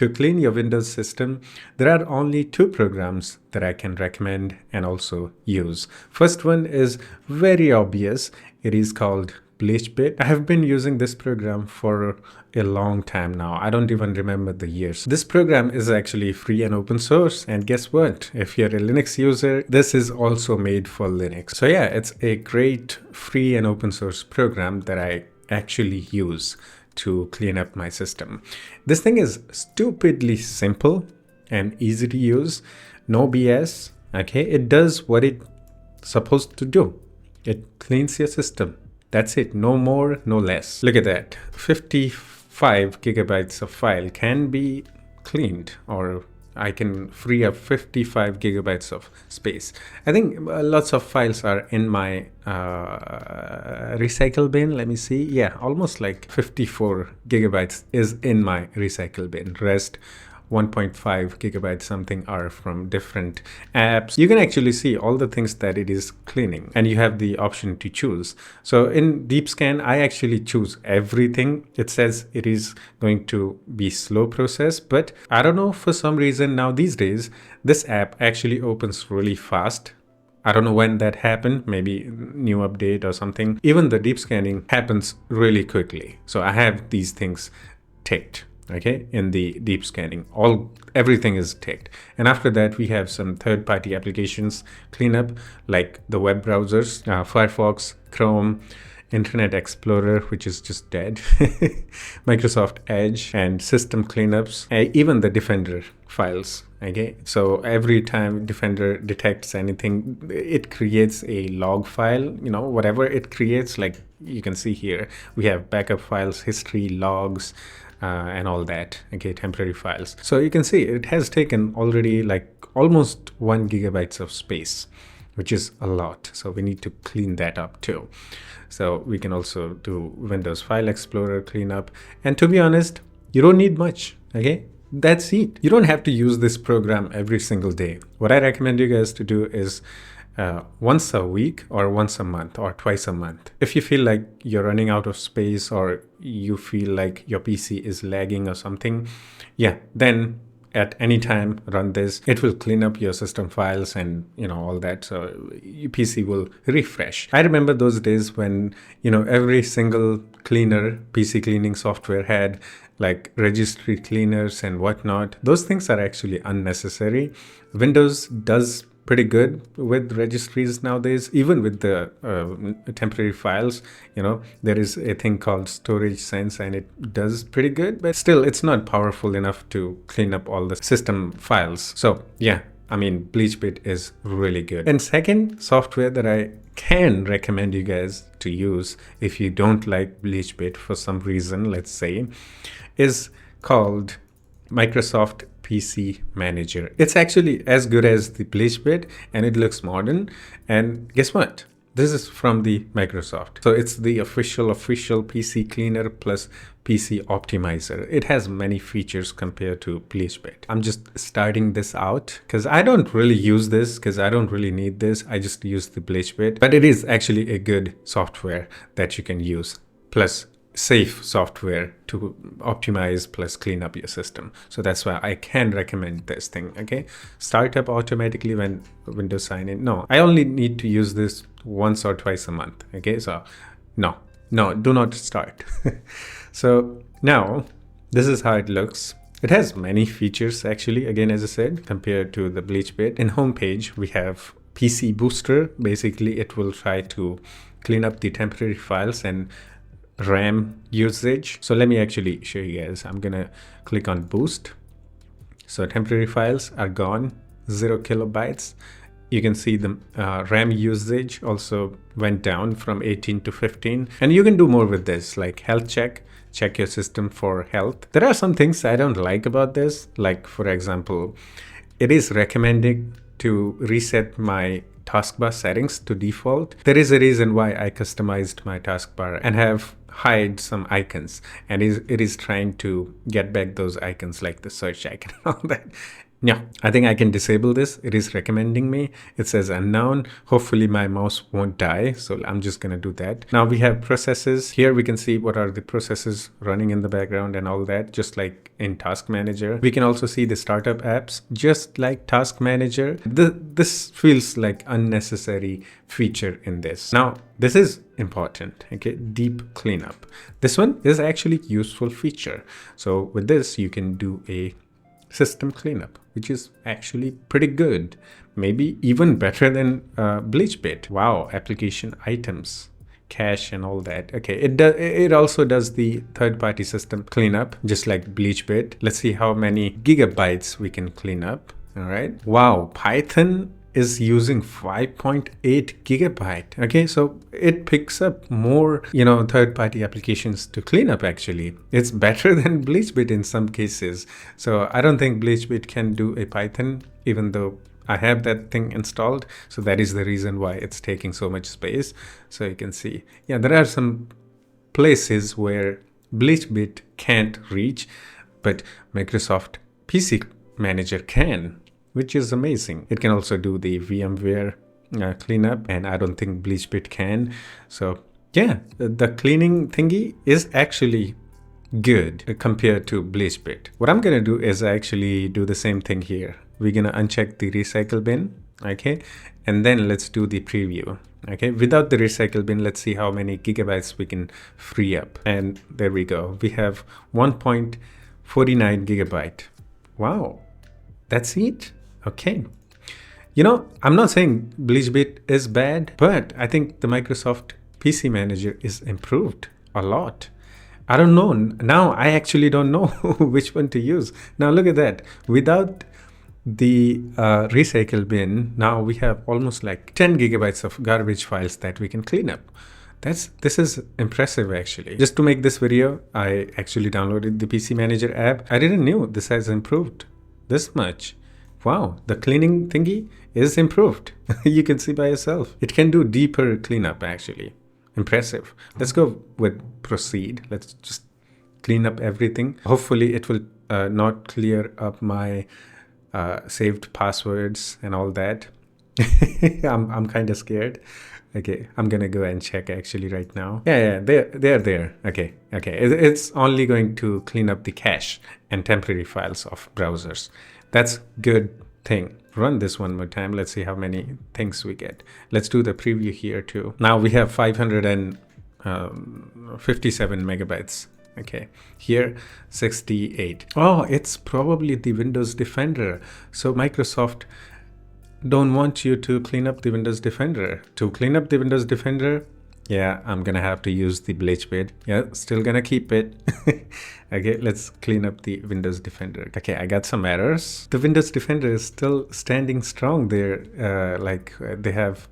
To clean your Windows system, there are only two programs that I can recommend and also use. First one is very obvious. It is called BleachBit. I have been using this program for a long time now. I don't even remember the years. This program is actually free and open source. And guess what? If you're a Linux user, this is also made for Linux. So yeah, it's a great free and open source program that I actually use to clean up my system. This thing is stupidly simple and easy to use. No BS. Okay, it does what it's supposed to do. It cleans your system. That's it. No more, no less. Look at that. 55 gigabytes of file can be cleaned, or I can free up 55 gigabytes of space. I think lots of files are in my recycle bin. Let me see. Yeah, almost like 54 gigabytes is in my recycle bin. Rest 1.5 gigabytes something are from different apps. You can actually see all the things that it is cleaning, and you have the option to choose. So in DeepScan, I actually choose everything. It says it is going to be slow process, but I don't know, for some reason now these days, this app actually opens really fast. I don't know when that happened, maybe new update or something. Even the deep scanning happens really quickly. So I have these things ticked. Okay, in the deep scanning, everything is ticked. And after that, we have some third-party applications cleanup, like the web browsers, Firefox, Chrome, Internet Explorer, which is just dead, Microsoft Edge, and system cleanups, even the Defender files. Okay, so every time Defender detects anything, it creates a log file, whatever it creates. Like you can see here, we have backup files, history, logs, and all that. Okay, temporary files. So you can see it has taken already like almost 1 gigabytes of space, which is a lot. So we need to clean that up too. So we can also do Windows File Explorer cleanup. And to be honest, you don't need much. Okay, that's it. You don't have to use this program every single day. What I recommend you guys to do is once a week or once a month or twice a month. If you feel like you're running out of space or you feel like your PC is lagging or something, yeah, then at any time run this. It will clean up your system files and all that, so your PC will refresh. I remember those days when every single PC cleaning software had like registry cleaners and whatnot. Those things are actually unnecessary. Windows does pretty good with registries nowadays, even with the temporary files. There is a thing called Storage Sense, and it does pretty good, but still it's not powerful enough to clean up all the system files. So yeah, I mean, BleachBit is really good. And second software that I can recommend you guys to use if you don't like BleachBit for some reason, let's say, is called Microsoft PC Manager. It's actually as good as the BleachBit, and it looks modern. And guess what? This is from the Microsoft. So it's the official PC cleaner plus PC optimizer. It has many features compared to BleachBit. I'm just starting this out because I don't really use this, because I don't really need this. I just use the BleachBit, but it is actually a good software that you can use, plus safe software to optimize plus clean up your system. So that's why I can recommend this thing. Okay, start up automatically when Windows sign in. No, I only need to use this once or twice a month. Okay, so no, do not start. So now this is how it looks. It has many features actually, again, as I said, compared to the BleachBit. In homepage, we have PC Booster. Basically, it will try to clean up the temporary files and RAM usage. So let me actually show you guys. I'm gonna click on Boost. So temporary files are gone, 0 kilobytes. You can see the RAM usage also went down from 18 to 15. And you can do more with this, like health check your system for health. There are some things I don't like about this. Like, for example, it is recommending to reset my taskbar settings to default. There is a reason why I customized my taskbar and have hide some icons, and it is trying to get back those icons, like the search icon and all that. Yeah, I think I can disable this. It is recommending me. It says unknown. Hopefully my mouse won't die. So I'm just going to do that. Now we have processes. Here we can see what are the processes running in the background and all that, just like in Task Manager. We can also see the startup apps, just like Task Manager. This feels like unnecessary feature in this. Now, this is important, okay? Deep cleanup. This one is actually useful feature. So with this, you can do a system cleanup, which is actually pretty good, maybe even better than BleachBit. Wow, application items, cache and all that. Okay, it also does the third-party system cleanup, just like BleachBit. Let's see how many gigabytes we can clean up. All right. Wow, Python is using 5.8 gigabyte. Okay, so it picks up more, third-party applications to clean up. Actually, it's better than BleachBit in some cases. So I don't think BleachBit can do a Python, even though I have that thing installed. So that is the reason why it's taking so much space. So you can see, yeah, there are some places where BleachBit can't reach, but Microsoft PC Manager can, which is amazing. It can also do the VMware cleanup, and I don't think BleachBit can. So yeah, the cleaning thingy is actually good compared to BleachBit. What I'm gonna do is actually do the same thing here. We're gonna uncheck the recycle bin, okay? And then let's do the preview, okay? Without the recycle bin, let's see how many gigabytes we can free up. And there we go. We have 1.49 gigabyte. Wow, that's it. Okay. I'm not saying BleachBit is bad, but I think the Microsoft PC Manager is improved a lot. I don't know. Now I actually don't know which one to use. Now look at that. Without the recycle bin, now we have almost like 10 gigabytes of garbage files that we can clean up. This is impressive actually. Just to make this video, I actually downloaded the PC Manager app. I didn't know this has improved this much. Wow, the cleaning thingy is improved. You can see by yourself. It can do deeper cleanup actually. Impressive. Let's go with proceed. Let's just clean up everything. Hopefully it will not clear up my saved passwords and all that. I'm kind of scared. Okay, I'm gonna go and check actually right now. Yeah, they're there. Okay. It's only going to clean up the cache and temporary files of browsers. That's good thing. Run this one more time. Let's see how many things we get. Let's do the preview here too. Now we have 557 megabytes. Okay, here 68. Oh, it's probably the Windows Defender. So Microsoft don't want you to clean up the Windows Defender. To clean up the Windows Defender, yeah, I'm gonna have to use the BleachBit. Yeah, still gonna keep it. Okay, let's clean up the Windows Defender. Okay, I got some errors. The Windows Defender is still standing strong there. They have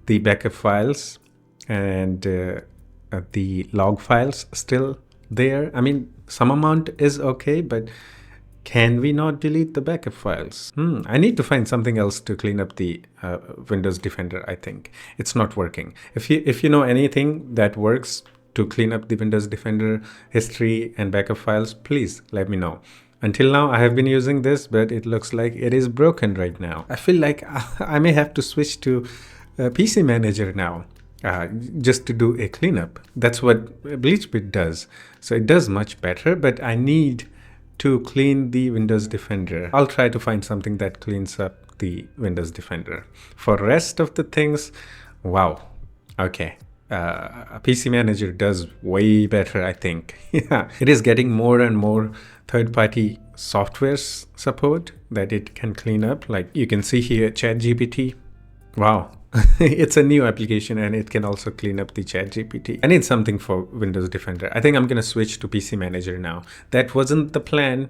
the backup files and the log files still there. I mean, some amount is okay, but can we not delete the backup files? I need to find something else to clean up the Windows Defender, I think. It's not working. If you know anything that works to clean up the Windows Defender history and backup files, please let me know. Until now, I have been using this, but it looks like it is broken right now. I feel like I may have to switch to PC Manager now. Just to do a cleanup. That's what BleachBit does. So it does much better, but I need to clean the Windows Defender. I'll try to find something that cleans up the Windows Defender. For rest of the things, wow. Okay. PC Manager does way better, I think. Yeah, it is getting more and more third-party software support that it can clean up. Like you can see here, ChatGPT. Wow. It's a new application and it can also clean up the ChatGPT. I need something for Windows Defender. I think I'm gonna switch to PC Manager now. That wasn't the plan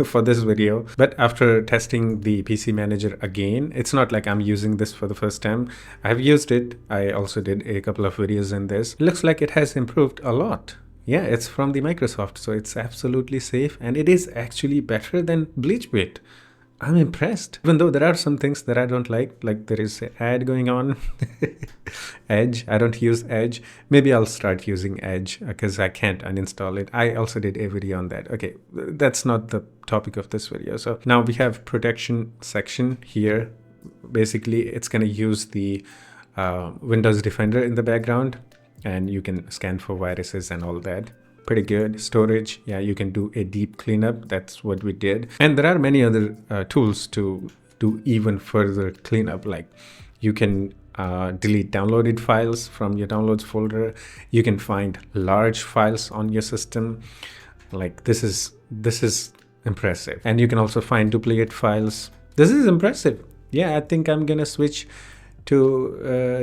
for this video, but after testing the PC Manager again, it's not like I'm using this for the first time. I've used it. I also did a couple of videos in this. It looks like it has improved a lot. Yeah, it's from the Microsoft, so it's absolutely safe and it is actually better than BleachBit. I'm impressed. Even though there are some things that I don't like there is an ad going on. Edge. I don't use Edge. Maybe I'll start using Edge because I can't uninstall it. I also did a video on that. Okay, that's not the topic of this video. So now we have protection section here. Basically, it's going to use the Windows Defender in the background, and you can scan for viruses and all that. Pretty good. Storage, yeah, you can do a deep cleanup. That's what we did. And there are many other tools to do even further cleanup. Like you can delete downloaded files from your downloads folder. You can find large files on your system. Like this is impressive. And you can also find duplicate files. This is impressive. Yeah, I think I'm gonna switch to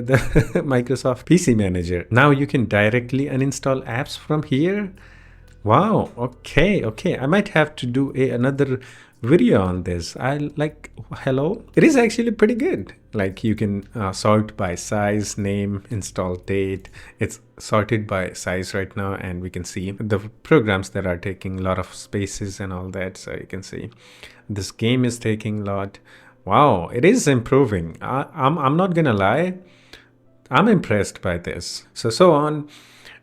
the Microsoft PC Manager. Now you can directly uninstall apps from here. Wow, okay. I might have to do another video on this. Hello. It is actually pretty good. Like you can sort by size, name, install date. It's sorted by size right now, and we can see the programs that are taking a lot of spaces and all that. So you can see this game is taking a lot. Wow, it is improving. I'm not gonna lie, I'm impressed by this. So on,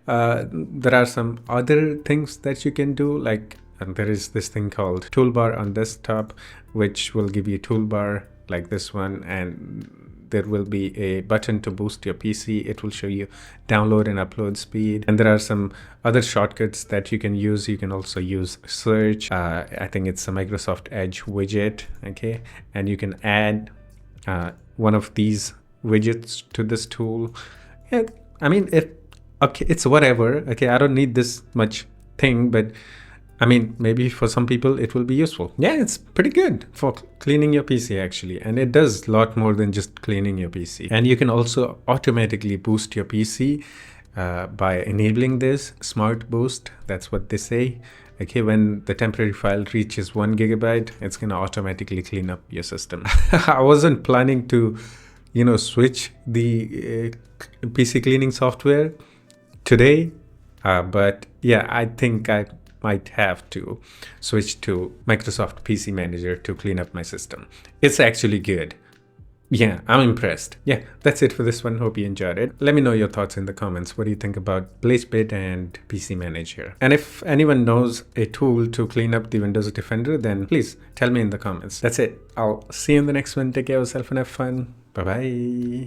there are some other things that you can do, like there is this thing called toolbar on desktop, which will give you toolbar like this one, and there will be a button to boost your PC. It will show you download and upload speed. And there are some other shortcuts that you can use. You can also use search. I think it's a Microsoft Edge widget. Okay. And you can add one of these widgets to this tool. Yeah, I mean, it's whatever. Okay. I don't need this much thing, but I mean, maybe for some people it will be useful. Yeah, it's pretty good for cleaning your PC actually. And it does a lot more than just cleaning your PC. And you can also automatically boost your PC by enabling this smart boost. That's what they say. Okay, when the temporary file reaches 1 GB, it's going to automatically clean up your system. I wasn't planning to, switch the PC cleaning software today. But yeah, I think I might have to switch to Microsoft PC Manager to clean up my system. It's actually good. Yeah, I'm impressed. Yeah, that's it for this one. Hope you enjoyed it. Let me know your thoughts in the comments. What do you think about BlazBit and PC Manager? And if anyone knows a tool to clean up the Windows Defender, then please tell me in the comments. That's it. I'll see you in the next one. Take care of yourself and have fun. Bye-bye.